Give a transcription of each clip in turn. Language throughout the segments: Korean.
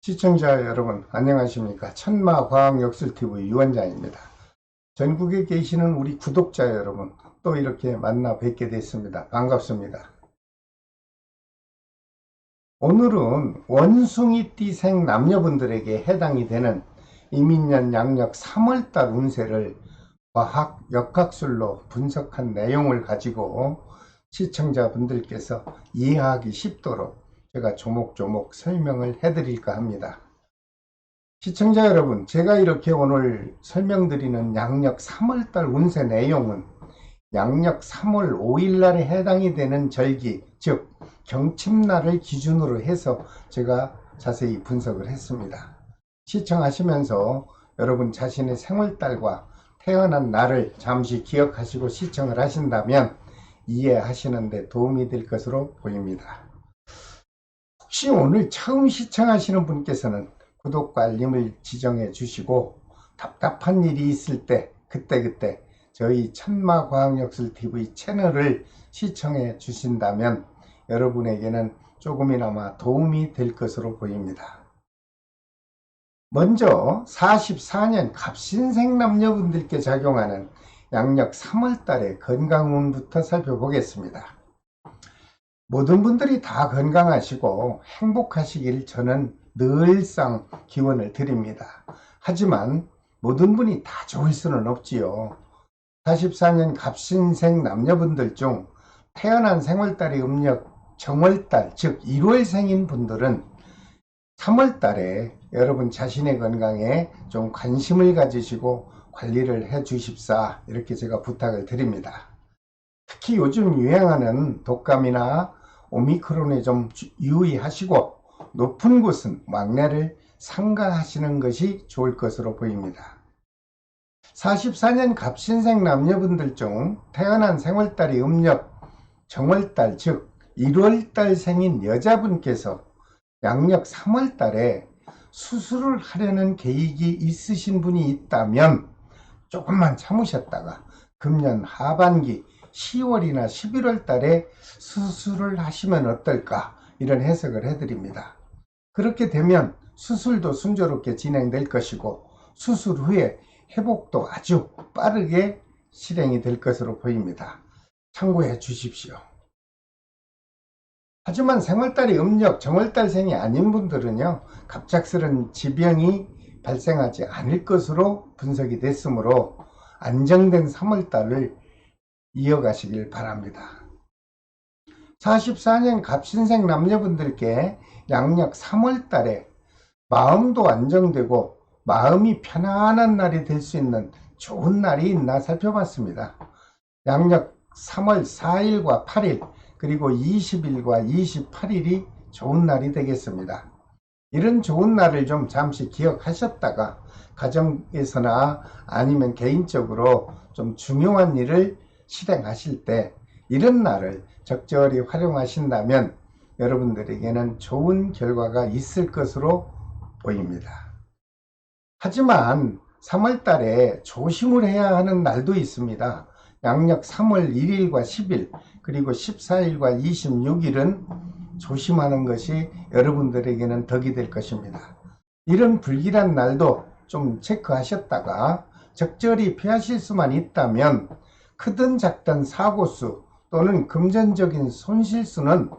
시청자 여러분 안녕하십니까. 천마과학역술TV 유원장입니다. 전국에 계시는 우리 구독자 여러분 또 이렇게 만나 뵙게 됐습니다. 반갑습니다. 오늘은 원숭이띠생 남녀분들에게 해당이 되는 이민년 양력 3월달 운세를 과학 역학술로 분석한 내용을 가지고 시청자분들께서 이해하기 쉽도록 제가 조목조목 설명을 해드릴까 합니다. 시청자 여러분, 제가 이렇게 오늘 설명드리는 양력 3월달 운세 내용은 양력 3월 5일 날에 해당이 되는 절기, 즉 경침날을 기준으로 해서 제가 자세히 분석을 했습니다. 시청하시면서 여러분 자신의 생월달과 태어난 날을 잠시 기억하시고 시청을 하신다면 이해하시는 데 도움이 될 것으로 보입니다. 혹시 오늘 처음 시청하시는 분께서는 구독과 알림을 지정해 주시고 답답한 일이 있을 때 그때그때 저희 천마과학역술TV 채널을 시청해 주신다면 여러분에게는 조금이나마 도움이 될 것으로 보입니다. 먼저 44년 갑신생 남녀분들께 작용하는 양력 3월달의 건강운부터 살펴보겠습니다. 모든 분들이 다 건강하시고 행복하시길 저는 늘상 기원을 드립니다. 하지만 모든 분이 다 좋을 수는 없지요. 44년 갑신생 남녀분들 중 태어난 생월달이 음력 정월달 즉 1월생인 분들은 3월달에 여러분 자신의 건강에 좀 관심을 가지시고 관리를 해 주십사 이렇게 제가 부탁을 드립니다. 특히 요즘 유행하는 독감이나 오미크론에 좀 유의하시고 높은 곳은 왕래를 삼가하시는 것이 좋을 것으로 보입니다. 44년 갑신생 남녀분들 중 태어난 생월달이 음력 정월달 즉 1월달 생인 여자분께서 양력 3월달에 수술을 하려는 계획이 있으신 분이 있다면 조금만 참으셨다가 금년 하반기 10월이나 11월 달에 수술을 하시면 어떨까 이런 해석을 해드립니다. 그렇게 되면 수술도 순조롭게 진행될 것이고 수술 후에 회복도 아주 빠르게 실행이 될 것으로 보입니다. 참고해 주십시오. 하지만 생월달이 음력 정월달생이 아닌 분들은요 갑작스런 지병이 발생하지 않을 것으로 분석이 됐으므로 안정된 3월달을 이어가시길 바랍니다. 44년 갑신생 남녀분들께 양력 3월달에 마음도 안정되고 마음이 편안한 날이 될 수 있는 좋은 날이 있나 살펴봤습니다. 양력 3월 4일과 8일 그리고 20일과 28일이 좋은 날이 되겠습니다. 이런 좋은 날을 좀 잠시 기억하셨다가 가정에서나 아니면 개인적으로 좀 중요한 일을 실행하실 때 이런 날을 적절히 활용하신다면 여러분들에게는 좋은 결과가 있을 것으로 보입니다. 하지만 3월달에 조심을 해야 하는 날도 있습니다. 양력 3월 1일과 10일 그리고 14일과 26일은 조심하는 것이 여러분들에게는 덕이 될 것입니다. 이런 불길한 날도 좀 체크하셨다가 적절히 피하실 수만 있다면 크든 작든 사고수 또는 금전적인 손실수는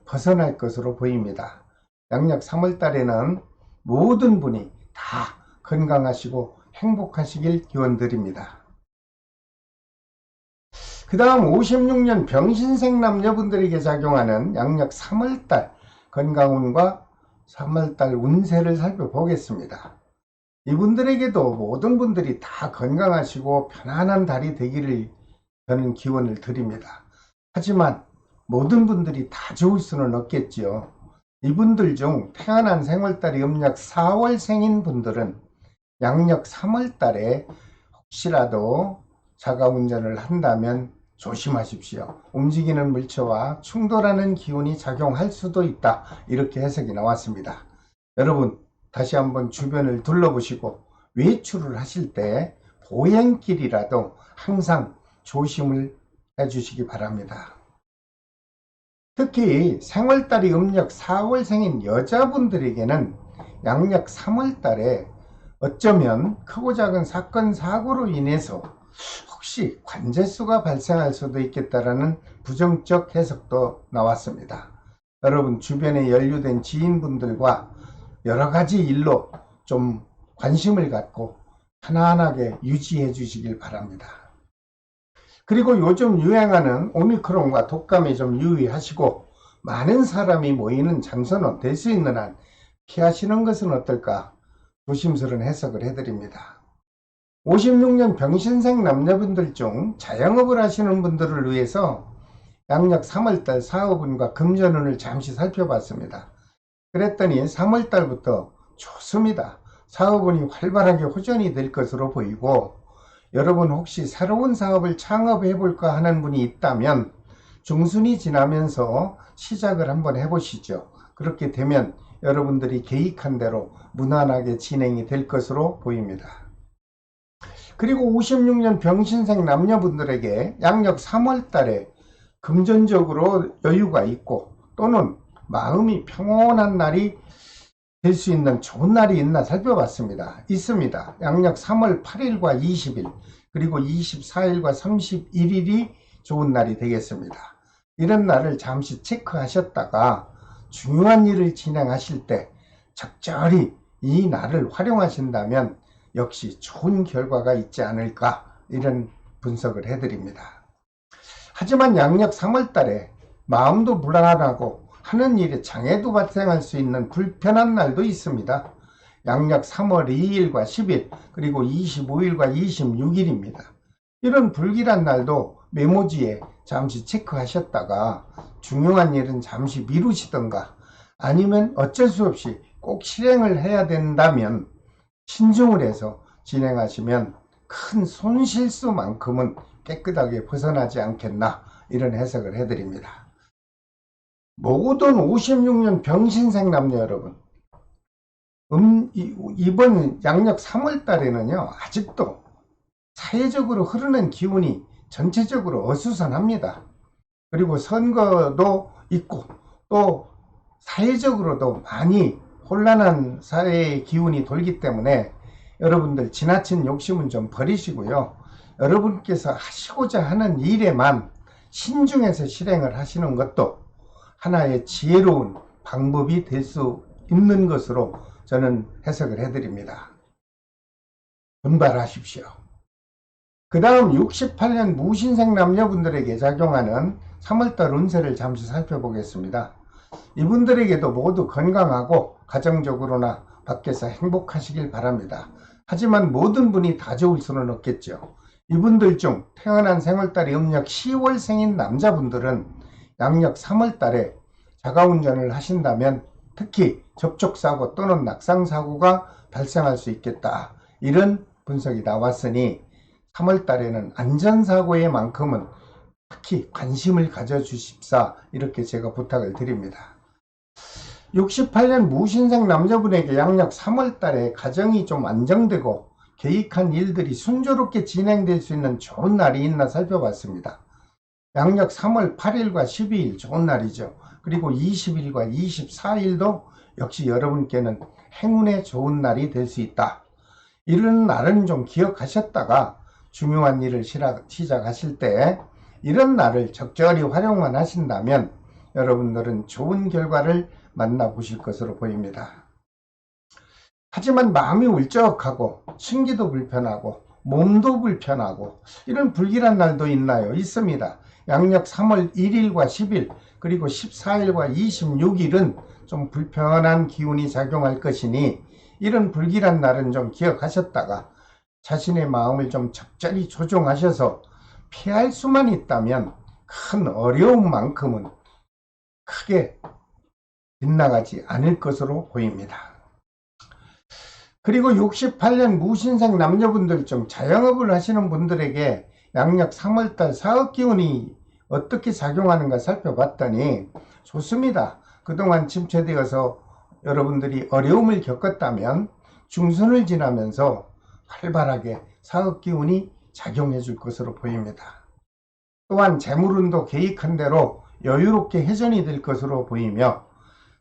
벗어날 것으로 보입니다. 양력 3월달에는 모든 분이 다 건강하시고 행복하시길 기원드립니다. 그 다음 56년 병신생 남녀분들에게 작용하는 양력 3월달 건강운과 3월달 운세를 살펴보겠습니다. 이분들에게도 모든 분들이 다 건강하시고 편안한 달이 되기를 저는 기원을 드립니다. 하지만 모든 분들이 다 좋을 수는 없겠지요. 이분들 중 태어난 생월달이 음력 4월생인 분들은 양력 3월달에 혹시라도 자가운전을 한다면 조심하십시오. 움직이는 물체와 충돌하는 기운이 작용할 수도 있다. 이렇게 해석이 나왔습니다. 여러분 다시 한번 주변을 둘러보시고 외출을 하실 때 보행길이라도 항상 조심을 해주시기 바랍니다. 특히 생월달이 음력 4월생인 여자분들에게는 양력 3월 달에 어쩌면 크고 작은 사건 사고로 인해서 혹시 관재수가 발생할 수도 있겠다라는 부정적 해석도 나왔습니다. 여러분 주변에 연루된 지인분들과 여러 가지 일로 좀 관심을 갖고 편안하게 유지해 주시길 바랍니다. 그리고 요즘 유행하는 오미크론과 독감에 좀 유의하시고 많은 사람이 모이는 장소는 될 수 있는 한 피하시는 것은 어떨까 조심스러운 해석을 해드립니다. 56년 병신생 남녀분들 중 자영업을 하시는 분들을 위해서 양력 3월달 사업운과 금전운을 잠시 살펴봤습니다. 그랬더니 3월달부터 좋습니다. 사업운이 활발하게 호전이 될 것으로 보이고, 여러분 혹시 새로운 사업을 창업해 볼까 하는 분이 있다면 중순이 지나면서 시작을 한번 해보시죠. 그렇게 되면 여러분들이 계획한 대로 무난하게 진행이 될 것으로 보입니다. 그리고 56년 병신생 남녀분들에게 양력 3월 달에 금전적으로 여유가 있고 또는 마음이 평온한 날이 될 수 있는 좋은 날이 있나 살펴봤습니다. 있습니다. 양력 3월 8일과 20일 그리고 24일과 31일이 좋은 날이 되겠습니다. 이런 날을 잠시 체크하셨다가 중요한 일을 진행하실 때 적절히 이 날을 활용하신다면 역시 좋은 결과가 있지 않을까, 이런 분석을 해드립니다. 하지만 양력 3월 달에 마음도 불안하고 하는 일에 장애도 발생할 수 있는 불편한 날도 있습니다. 양력 3월 2일과 10일 그리고 25일과 26일입니다. 이런 불길한 날도 메모지에 잠시 체크하셨다가 중요한 일은 잠시 미루시던가 아니면 어쩔 수 없이 꼭 실행을 해야 된다면 신중을 해서 진행하시면 큰 손실수만큼은 깨끗하게 벗어나지 않겠나, 이런 해석을 해드립니다. 모든 56년 병신생 남녀 여러분, 이번 양력 3월 달에는요 아직도 사회적으로 흐르는 기운이 전체적으로 어수선합니다. 그리고 선거도 있고 또 사회적으로도 많이 혼란한 사회의 기운이 돌기 때문에 여러분들 지나친 욕심은 좀 버리시고요. 여러분께서 하시고자 하는 일에만 신중해서 실행을 하시는 것도 하나의 지혜로운 방법이 될 수 있는 것으로 저는 해석을 해드립니다. 분발하십시오. 그 다음 68년 무신생 남녀분들에게 작용하는 3월달 운세를 잠시 살펴보겠습니다. 이분들에게도 모두 건강하고 가정적으로나 밖에서 행복하시길 바랍니다. 하지만 모든 분이 다 좋을 수는 없겠죠. 이분들 중 태어난 생월달이 음력 10월생인 남자분들은 양력 3월달에 자가운전을 하신다면 특히 접촉사고 또는 낙상사고가 발생할 수 있겠다, 이런 분석이 나왔으니 3월달에는 안전사고에 만큼은 특히 관심을 가져주십사, 이렇게 제가 부탁을 드립니다. 68년 무신생 남자분에게 양력 3월달에 가정이 좀 안정되고 계획한 일들이 순조롭게 진행될 수 있는 좋은 날이 있나 살펴봤습니다. 양력 3월 8일과 12일 좋은 날이죠. 그리고 20일과 24일도 역시 여러분께는 행운의 좋은 날이 될 수 있다. 이런 날은 좀 기억하셨다가 중요한 일을 시작하실 때 이런 날을 적절히 활용만 하신다면 여러분들은 좋은 결과를 만나보실 것으로 보입니다. 하지만 마음이 울적하고 심기도 불편하고 몸도 불편하고 이런 불길한 날도 있나요? 있습니다. 양력 3월 1일과 10일 그리고 14일과 26일은 좀 불편한 기운이 작용할 것이니 이런 불길한 날은 좀 기억하셨다가 자신의 마음을 좀 적절히 조정하셔서 피할 수만 있다면 큰 어려움만큼은 크게 빗나가지 않을 것으로 보입니다. 그리고 68년 무신생 남녀분들 중 자영업을 하시는 분들에게 양력 3월달 사업기운이 어떻게 작용하는가 살펴봤더니 좋습니다. 그동안 침체되어서 여러분들이 어려움을 겪었다면 중순을 지나면서 활발하게 사업기운이 작용해 줄 것으로 보입니다. 또한 재물운도 계획한 대로 여유롭게 회전이 될 것으로 보이며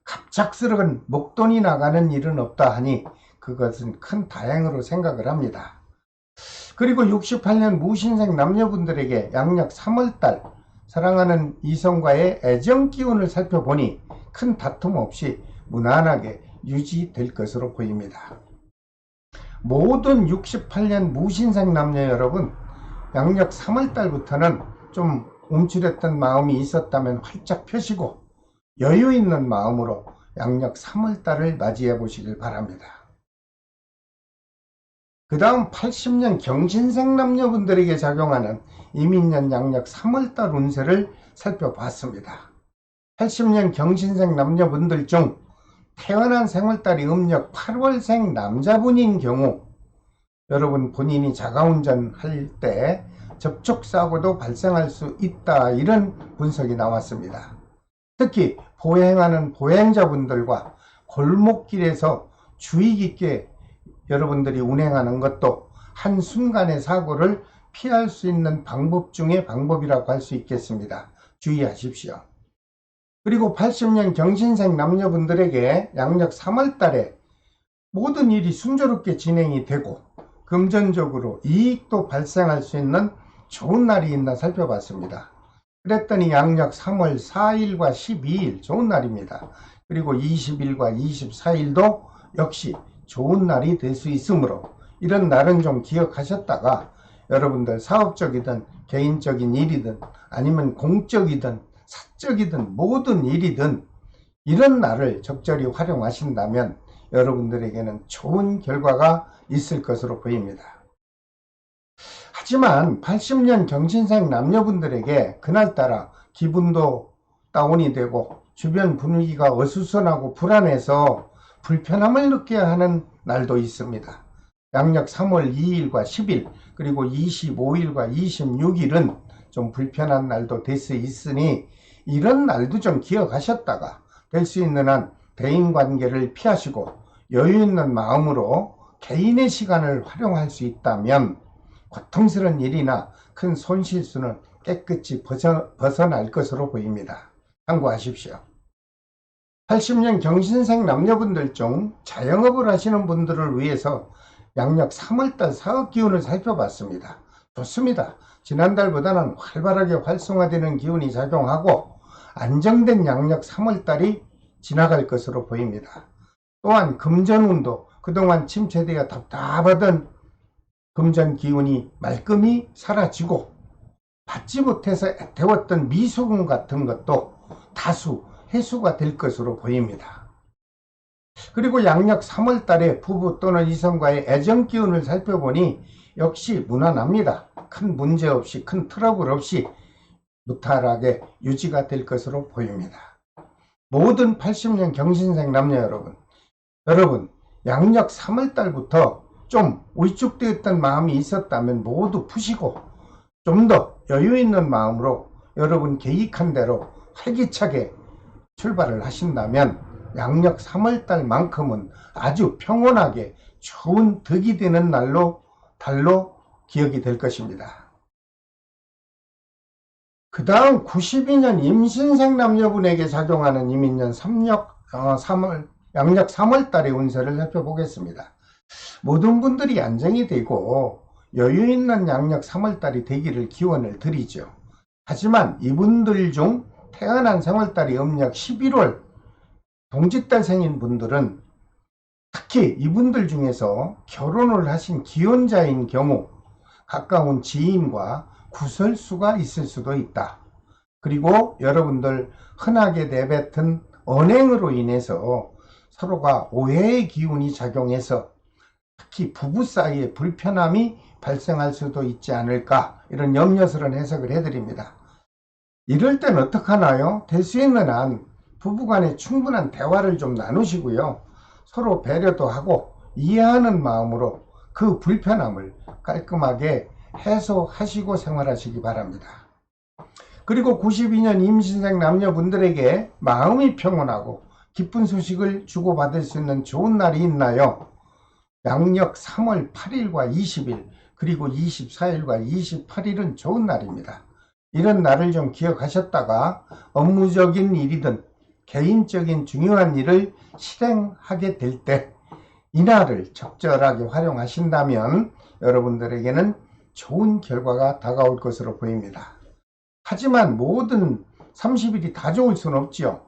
갑작스런 목돈이 나가는 일은 없다 하니 그것은 큰 다행으로 생각을 합니다. 그리고 68년 무신생 남녀분들에게 양력 3월달 사랑하는 이성과의 애정 기운을 살펴보니 큰 다툼 없이 무난하게 유지될 것으로 보입니다. 모든 68년 무신생 남녀 여러분, 양력 3월달부터는 좀 움츠렸던 마음이 있었다면 활짝 펴시고 여유 있는 마음으로 양력 3월달을 맞이해 보시길 바랍니다. 그 다음 80년 경신생 남녀분들에게 작용하는 이민년 양력 3월달 운세를 살펴봤습니다. 80년 경신생 남녀분들 중 태어난 생월달이 음력 8월생 남자분인 경우 여러분 본인이 자가운전 할 때 접촉사고도 발생할 수 있다, 이런 분석이 나왔습니다. 특히 보행하는 보행자분들과 골목길에서 주의 깊게 여러분들이 운행하는 것도 한순간의 사고를 피할 수 있는 방법 중의 방법이라고 할 수 있겠습니다. 주의하십시오. 그리고 80년 경신생 남녀분들에게 양력 3월달에 모든 일이 순조롭게 진행이 되고 금전적으로 이익도 발생할 수 있는 좋은 날이 있나 살펴봤습니다. 그랬더니 양력 3월 4일과 12일 좋은 날입니다. 그리고 20일과 24일도 역시 좋은 날이 될 수 있으므로 이런 날은 좀 기억하셨다가 여러분들 사업적이든 개인적인 일이든 아니면 공적이든 사적이든 모든 일이든 이런 날을 적절히 활용하신다면 여러분들에게는 좋은 결과가 있을 것으로 보입니다. 하지만 80년 경신생 남녀분들에게 그날따라 기분도 다운이 되고 주변 분위기가 어수선하고 불안해서 불편함을 느껴야 하는 날도 있습니다. 양력 3월 2일과 10일 그리고 25일과 26일은 좀 불편한 날도 될 수 있으니 이런 날도 좀 기억하셨다가 될 수 있는 한 대인관계를 피하시고 여유 있는 마음으로 개인의 시간을 활용할 수 있다면 고통스러운 일이나 큰 손실수는 깨끗이 벗어날 것으로 보입니다. 참고하십시오. 80년 경신생 남녀분들 중 자영업을 하시는 분들을 위해서 양력 3월달 사업 기운을 살펴봤습니다. 좋습니다. 지난달보다는 활발하게 활성화되는 기운이 작용하고 안정된 양력 3월달이 지나갈 것으로 보입니다. 또한 금전운도 그동안 침체되어 답답하던 금전 기운이 말끔히 사라지고 받지 못해서 애태웠던 미소금 같은 것도 다수 해소가 될 것으로 보입니다. 그리고 양력 3월 달에 부부 또는 이성과의 애정 기운을 살펴보니 역시 무난합니다. 큰 문제 없이 큰 트러블 없이 무탈하게 유지가 될 것으로 보입니다. 모든 80년 경신생 남녀 여러분 양력 3월 달부터 좀 위축되었던 마음이 있었다면 모두 푸시고 좀 더 여유 있는 마음으로 여러분 계획한 대로 활기차게 출발을 하신다면 양력 3월 달만큼은 아주 평온하게 좋은 덕이 되는 달로 기억이 될 것입니다. 그 다음 92년 임신생 남녀분에게 작용하는 이민년 양력 3월 달의 운세를 살펴보겠습니다. 모든 분들이 안정이 되고 여유 있는 양력 3월 달이 되기를 기원을 드리죠. 하지만 이분들 중 태어난 생월달이 음력 11월 동짓달 생인 분들은 특히 이분들 중에서 결혼을 하신 기혼자인 경우 가까운 지인과 구설수가 있을 수도 있다. 그리고 여러분들 흔하게 내뱉은 언행으로 인해서 서로가 오해의 기운이 작용해서 특히 부부 사이에 불편함이 발생할 수도 있지 않을까, 이런 염려스러운 해석을 해드립니다. 이럴 땐 어떡하나요? 될 수 있는 한 부부간에 충분한 대화를 좀 나누시고요. 서로 배려도 하고 이해하는 마음으로 그 불편함을 깔끔하게 해소하시고 생활하시기 바랍니다. 그리고 92년 임신생 남녀분들에게 마음이 평온하고 기쁜 소식을 주고받을 수 있는 좋은 날이 있나요? 양력 3월 8일과 20일 그리고 24일과 28일은 좋은 날입니다. 이런 날을 좀 기억하셨다가 업무적인 일이든 개인적인 중요한 일을 실행하게 될 때 이날을 적절하게 활용하신다면 여러분들에게는 좋은 결과가 다가올 것으로 보입니다. 하지만 모든 30일이 다 좋을 수는 없지요.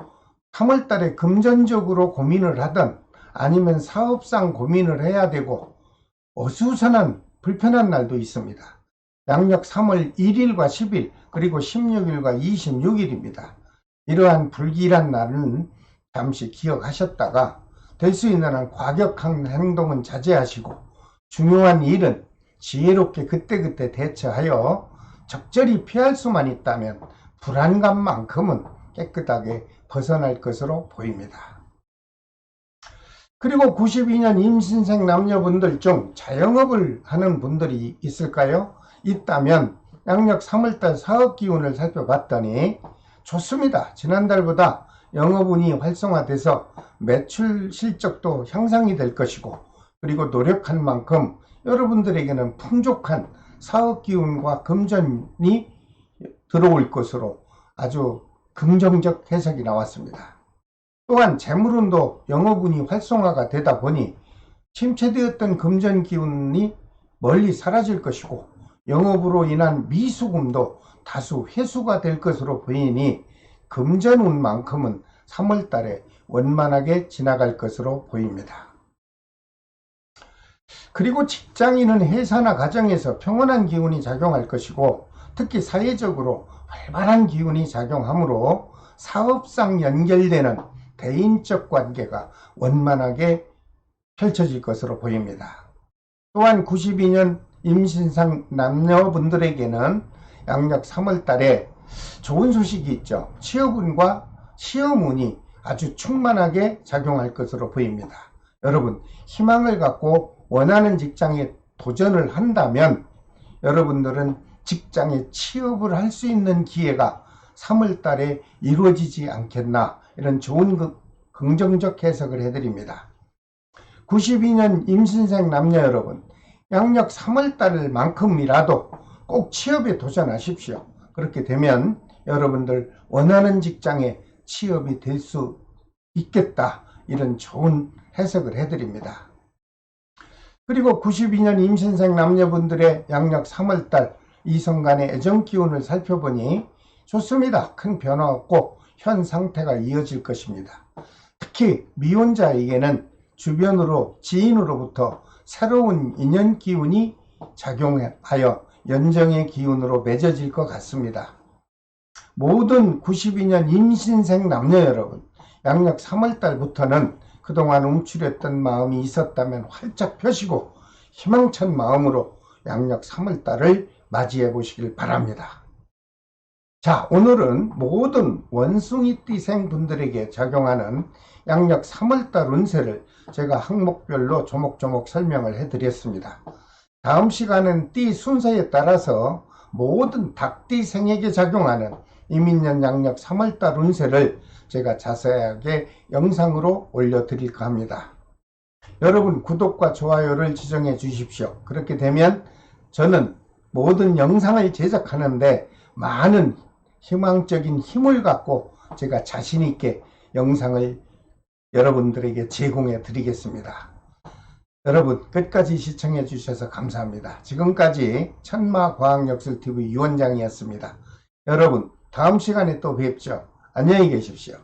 3월달에 금전적으로 고민을 하든 아니면 사업상 고민을 해야 되고 어수선한 불편한 날도 있습니다. 양력 3월 1일과 10일 그리고 16일과 26일입니다. 이러한 불길한 날은 잠시 기억하셨다가 될 수 있는 한 과격한 행동은 자제하시고 중요한 일은 지혜롭게 그때그때 대처하여 적절히 피할 수만 있다면 불안감만큼은 깨끗하게 벗어날 것으로 보입니다. 그리고 92년 임신생 남녀분들 중 자영업을 하는 분들이 있을까요? 있다면 양력 3월달 사업기운을 살펴봤더니 좋습니다. 지난달보다 영업운이 활성화돼서 매출 실적도 향상이 될 것이고 그리고 노력한 만큼 여러분들에게는 풍족한 사업기운과 금전이 들어올 것으로 아주 긍정적 해석이 나왔습니다. 또한 재물운도 영업운이 활성화가 되다 보니 침체되었던 금전기운이 멀리 사라질 것이고 영업으로 인한 미수금도 다수 회수가 될 것으로 보이니 금전운만큼은 3월달에 원만하게 지나갈 것으로 보입니다. 그리고 직장인은 회사나 가정에서 평온한 기운이 작용할 것이고 특히 사회적으로 활발한 기운이 작용하므로 사업상 연결되는 대인적 관계가 원만하게 펼쳐질 것으로 보입니다. 또한 92년 임신상 남녀분들에게는 양력 3월달에 좋은 소식이 있죠. 취업운과 시험운이 아주 충만하게 작용할 것으로 보입니다. 여러분, 희망을 갖고 원하는 직장에 도전을 한다면 여러분들은 직장에 취업을 할 수 있는 기회가 3월달에 이루어지지 않겠나, 이런 좋은 긍정적 해석을 해드립니다. 92년 임신생 남녀 여러분, 양력 3월달 만큼이라도 꼭 취업에 도전하십시오. 그렇게 되면 여러분들 원하는 직장에 취업이 될 수 있겠다, 이런 좋은 해석을 해드립니다. 그리고 92년 임신생 남녀분들의 양력 3월달 이성 간의 애정 기운을 살펴보니 좋습니다. 큰 변화 없고 현 상태가 이어질 것입니다. 특히 미혼자에게는 주변으로 지인으로부터 새로운 인연 기운이 작용하여 연정의 기운으로 맺어질 것 같습니다. 모든 92년 임신생 남녀 여러분, 양력 3월달부터는 그동안 움츠렸던 마음이 있었다면 활짝 펴시고 희망찬 마음으로 양력 3월달을 맞이해 보시길 바랍니다. 자, 오늘은 모든 원숭이띠생 분들에게 작용하는 양력 3월달 운세를 제가 항목별로 조목조목 설명을 해드렸습니다. 다음 시간은 띠 순서에 따라서 모든 닭띠생에게 작용하는 이민년 양력 3월달 운세를 제가 자세하게 영상으로 올려드릴까 합니다. 여러분, 구독과 좋아요를 지정해 주십시오. 그렇게 되면 저는 모든 영상을 제작하는데 많은 희망적인 힘을 갖고 제가 자신 있게 영상을 여러분들에게 제공해 드리겠습니다. 여러분, 끝까지 시청해 주셔서 감사합니다. 지금까지 천마과학역술TV 유원장이었습니다. 여러분, 다음 시간에 또 뵙죠. 안녕히 계십시오.